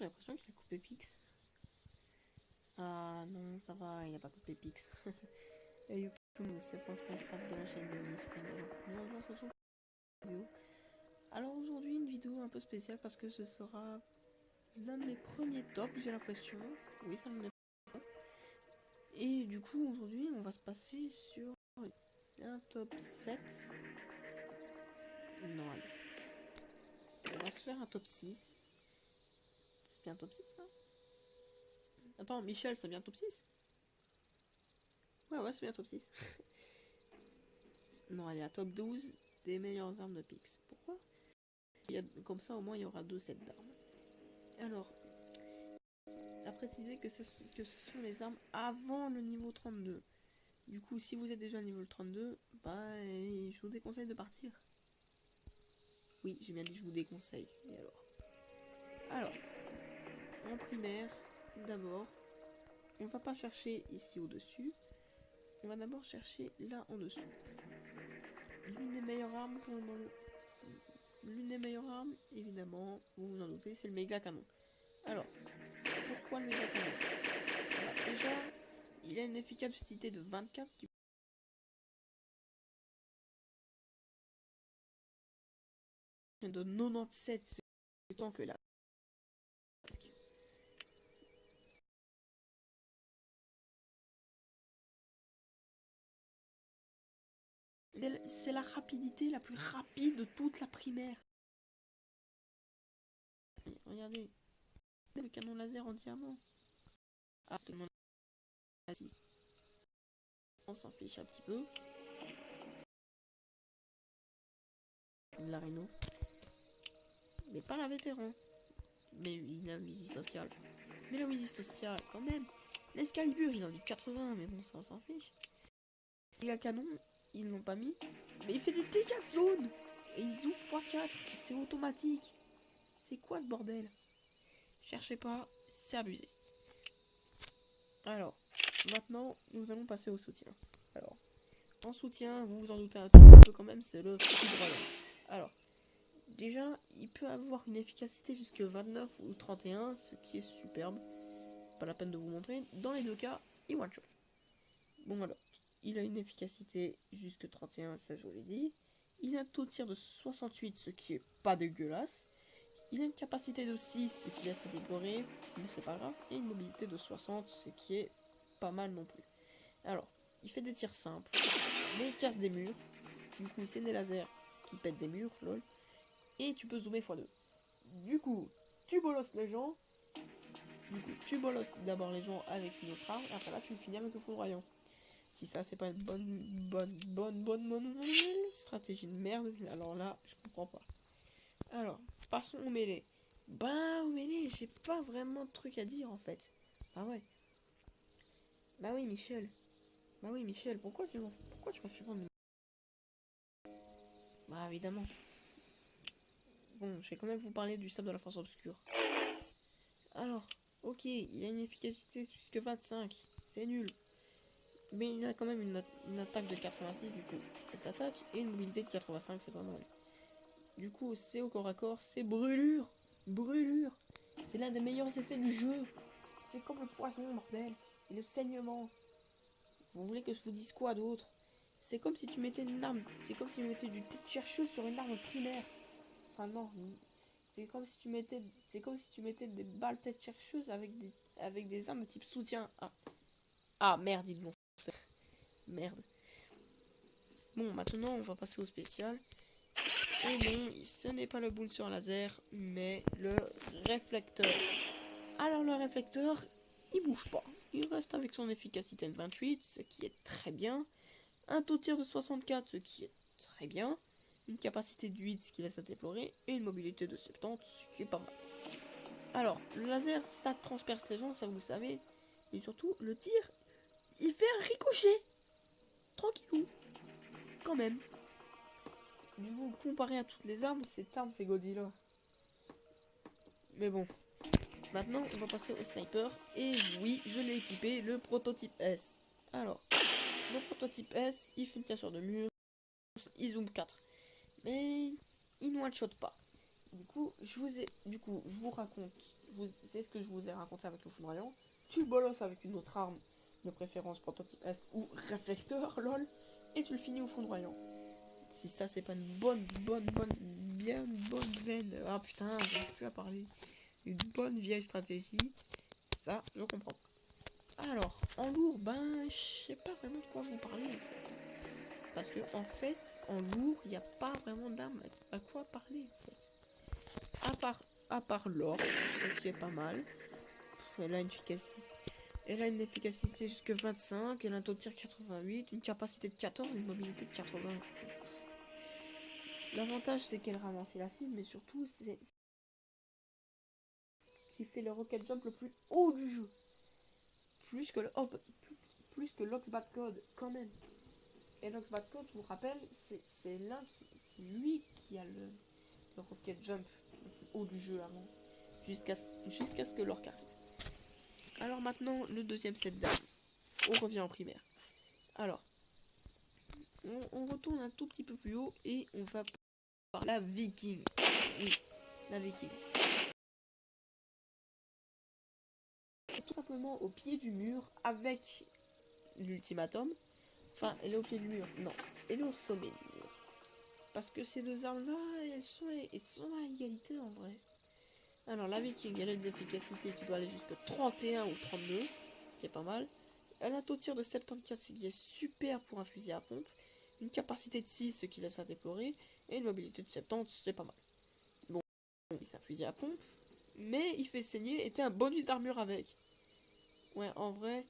j'ai l'impression qu'il a coupé Pix. Ah non, ça va, il a pas coupé Pix. Et YouTube, c'est franchement frappe de la chaîne de Miss Springer. On se retrouve pour une vidéo. Alors aujourd'hui, une vidéo un peu spéciale parce que ce sera l'un de mes premiers tops, j'ai l'impression. Oui, c'est l'un de mes tops. Et du coup, aujourd'hui, on va se passer sur un top 7. Non, allez. On va se faire un top 6. C'est bien top 6, ça? Attends, Michel, c'est bien top 6? Ouais, c'est bien top 6. Non, allez, à top 12 des meilleures armes de Pix. Pourquoi? Comme ça, au moins, il y aura 2 sets d'armes. Alors, à préciser que ce sont les armes avant le niveau 32. Du coup, si vous êtes déjà au niveau 32, bah, je vous déconseille de partir. Oui, j'ai bien dit je vous déconseille. Et alors, en primaire, d'abord, on va pas chercher ici au-dessus. On va d'abord chercher là en dessous. L'une des meilleures armes pour le moment. L'une des meilleures armes, évidemment, vous vous en doutez, c'est le méga canon. Alors, pourquoi le méga canon? Bah, déjà, il a une efficacité de 24 qui de 97, c'est autant que là. C'est la rapidité la plus rapide de toute la primaire. Regardez, le canon laser en diamant. Ah, tout le monde vas-y. On s'en fiche un petit peu. La Rhino. Mais pas la vétéran. Mais il a une visée sociale. Mais la visée sociale, quand même. L'Excalibur, il en dit 80, mais bon, ça on s'en fiche. Et la canon, ils l'ont pas mis. Mais il fait des dégâts de zone. Et il zoom x4. C'est automatique. C'est quoi ce bordel? Cherchez pas, c'est abusé. Alors, maintenant, nous allons passer au soutien. Alors, en soutien, vous vous en doutez un tout petit peu quand même, c'est le foudroyant. Alors, déjà, il peut avoir une efficacité jusque 29 ou 31, ce qui est superbe. Pas la peine de vous montrer. Dans les deux cas, il one-shot. Bon alors, il a une efficacité jusque 31, ça je vous l'ai dit. Il a un taux de tir de 68, ce qui est pas dégueulasse. Il a une capacité de 6, ce qui laisse à déplorer, mais c'est pas grave. Et une mobilité de 60, ce qui est pas mal non plus. Alors, il fait des tirs simples, mais il casse des murs. Du coup, c'est des lasers qui pètent des murs, lol. Et tu peux zoomer x2. Du coup, tu bolosses les gens. Du coup, tu bolosses d'abord les gens avec une autre arme. Et après là, tu finis avec le foudroyant. Si ça, c'est pas une bonne stratégie de merde, alors là, je comprends pas. Alors, passons au mêlée. Bah, au mêlée, j'ai pas vraiment de truc à dire en fait. Ah ouais. Bah oui, Michel. Bah oui, Michel, pourquoi tu m'en fais pas? Bah évidemment. Bon, je vais quand même vous parler du sable de la force obscure. Alors, ok, il a une efficacité jusque 25. C'est nul. Mais il a quand même une attaque de 86 du coup. Cette attaque et une mobilité de 85, c'est pas mal. Du coup, c'est au corps à corps, c'est brûlure. Brûlure. C'est l'un des meilleurs effets du jeu. C'est comme le poison, bordel. Et le saignement. Vous voulez que je vous dise quoi d'autre? C'est comme si tu mettais une arme. C'est comme si tu mettais du tête chercheuse sur une arme primaire. Enfin non. C'est comme si tu mettais. C'est comme si tu mettais des balles tête chercheuses avec des armes type soutien. Ah merde, ils l'ont fait. Merde. Bon, maintenant on va passer au spécial. Et non, ce n'est pas le bouncer laser, mais le réflecteur. Alors le réflecteur, il bouge pas. Il reste avec son efficacité de 28, ce qui est très bien. Un taux de tir de 64, ce qui est très bien. Une capacité de 8, ce qui laisse à déplorer. Et une mobilité de 70, ce qui est pas mal. Alors, le laser, ça transperce les gens, ça vous le savez. Et surtout, le tir, il fait un ricochet. Tranquillou. Quand même. Du coup, comparé à toutes les armes, cette arme, c'est Godzilla. Mais bon. Maintenant, on va passer au sniper. Et oui, je l'ai équipé, le prototype S. Alors, le prototype S, il fait une cassure de mur. Il zoom 4. Mais il ne one-shot pas. Je vous raconte. C'est ce que je vous ai raconté avec le foudroyant. Tu le bolosses avec une autre arme, de préférence prototype S ou réflecteur, lol, et tu le finis au foudroyant. Si ça, c'est pas une bien bonne veine. Ah putain, j'arrive plus à parler. Une bonne vieille stratégie. Ça, je comprends. Alors, en lourd, ben, je sais pas vraiment de quoi vous parler en fait. Parce que en fait, en lourd, il n'y a pas vraiment d'arme à quoi parler en fait. À part l'or, ce qui est pas mal. Elle a une efficacité. Elle a une efficacité jusque 25, elle a un taux de tir 88, une capacité de 14 et une mobilité de 80. L'avantage c'est qu'elle ralentit la cible, mais surtout c'est ce qui fait le rocket jump le plus haut du jeu. Plus que le plus que l'Oxbat Code, quand même. Et l'Oxbat Code, je vous rappelle, c'est lui qui a le rocket jump le plus haut du jeu avant. Jusqu'à ce que l'orc arrive. Alors maintenant, le deuxième set d'armes. On revient en primaire. Alors, on retourne un tout petit peu plus haut et on va par la Viking. Oui, la Viking. Tout simplement au pied du mur avec l'ultimatum. Enfin, elle est au pied du mur. Non, elle est au sommet du mur. Parce que ces deux armes-là, elles sont à égalité en vrai. Alors, la Viking, elle a une efficacité qui peut aller jusqu'à 31 ou 32, ce qui est pas mal. Elle a un taux de tir de 7.4, ce qui est super pour un fusil à pompe. Une capacité de 6, ce qui laisse à déplorer. Et une mobilité de 70, c'est pas mal. Bon, c'est un fusil à pompe. Mais il fait saigner et t'as un bonus d'armure avec. Ouais, en vrai,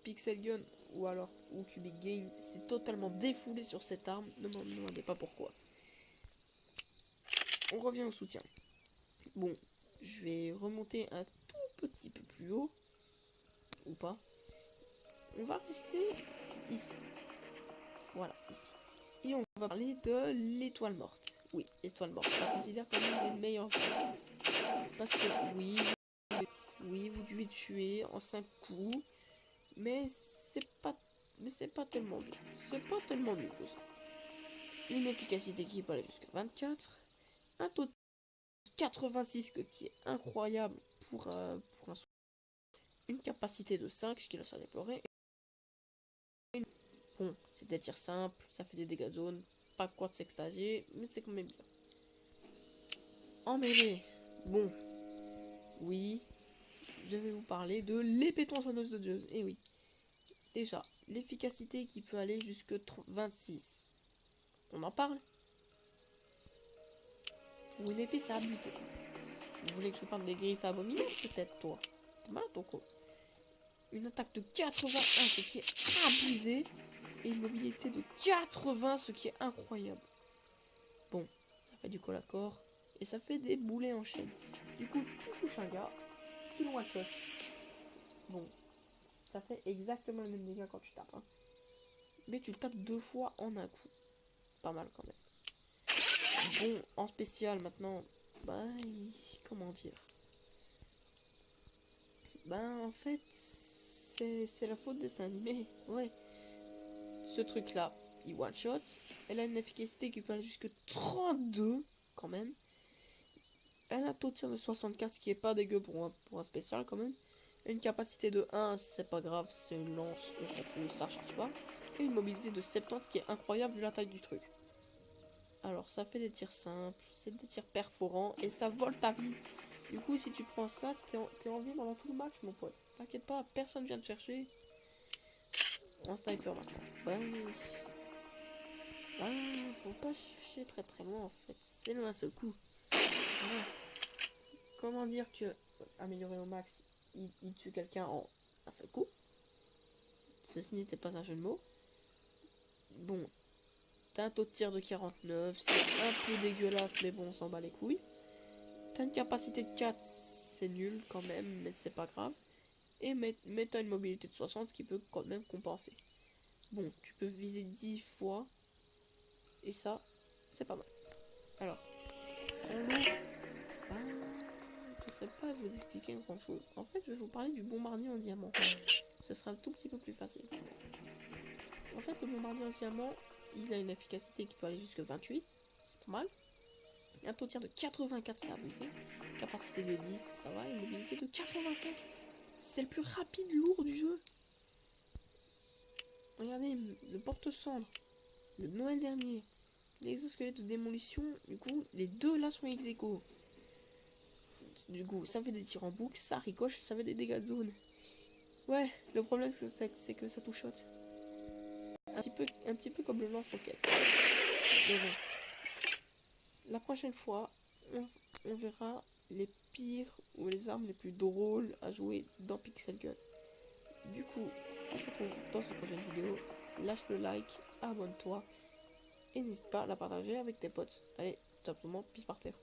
Pixel Gun ou Cubic Game, c'est totalement défoulé sur cette arme. Ne m'en demandez pas pourquoi. On revient au soutien. Bon, je vais remonter un tout petit peu plus haut. Ou pas. On va rester ici. Voilà, ici. Et on va parler de l'étoile morte. Oui, l'étoile morte. Je la considère comme une des meilleures armes. Parce que oui, vous devez tuer en 5 coups. Mais c'est pas tellement bien. C'est pas tellement nul que ça. Une efficacité qui peut aller jusqu'à 24. Un taux de 86 qui est incroyable pour un une capacité de 5, ce qui laisse à déplorer. Bon, c'est des tirs simples, ça fait des dégâts de zone, pas quoi de s'extasier, mais c'est quand même bien. En mêlée, bon, oui, je vais vous parler de l'épée tronçonneuse de Zeus. Et oui, déjà, l'efficacité qui peut aller jusque 26. On en parle? Pour une épée, c'est abusé. Vous voulez que je parle des griffes abominables, peut-être, toi? T'es malade, ton con. Une attaque de 81, ce qui est abusé. Et une mobilité de 80, ce qui est incroyable. Bon, ça fait du col à corps. Et ça fait des boulets en chaîne. Du coup, tu touches un gars, tu le one-shot. Bon, ça fait exactement le même dégât quand tu tapes. Hein. Mais tu le tapes 2 fois en un coup. Pas mal quand même. Bon, en spécial maintenant, bah, comment dire? Ben, en fait, c'est la faute des dessins animés. Ouais. Ce truc-là, il one-shot. Elle a une efficacité qui peut aller jusque 32, quand même. Elle a un taux de tir de 64, ce qui est pas dégueu pour un spécial, quand même. Une capacité de 1, c'est pas grave, c'est une lance, on s'en fout, ça charge pas. Et une mobilité de 70, ce qui est incroyable vu la taille du truc. Alors, ça fait des tirs simples, c'est des tirs perforants, et ça vole ta vie. Du coup, si tu prends ça, t'es en vie pendant tout le match, mon pote. T'inquiète pas, personne vient te chercher. En sniper maintenant. Faut pas chercher très très loin en fait. C'est le un seul coup. Voilà. Comment dire que améliorer au max, il tue quelqu'un en un seul coup. Ceci n'était pas un jeu de mots. Bon, t'as un taux de tir de 49, c'est un peu dégueulasse, mais bon, on s'en bat les couilles. T'as une capacité de 4, c'est nul quand même, mais c'est pas grave. Et mais t'as une mobilité de 60 qui peut quand même compenser. Bon, tu peux viser 10 fois. Et ça, c'est pas mal. Alors, en lourd, je sais pas vous expliquer grand chose. En fait, je vais vous parler du bombardier en diamant. Ce sera un tout petit peu plus facile. En fait, le bombardier en diamant, il a une efficacité qui peut aller jusqu'à 28. C'est pas mal. Un taux de tir de 84, c'est abusé. Capacité de 10, ça va. Et mobilité de 85. C'est le plus rapide lourd du jeu. Regardez, le porte-cendre. Le Noël dernier. L'exosquelette de démolition. Du coup, les deux là sont ex aequo. Du coup, ça fait des tirs en boucle, ça ricoche, ça fait des dégâts de zone. Ouais, le problème c'est que ça touchote. Un petit peu comme le lance-roquette. Mais bon. La prochaine fois, on verra les pires ou les armes les plus drôles à jouer dans Pixel Gun. Du coup, on se retrouve dans une prochaine vidéo. Lâche le like, abonne-toi et n'hésite pas à la partager avec tes potes. Allez, tout simplement, pisse par terre.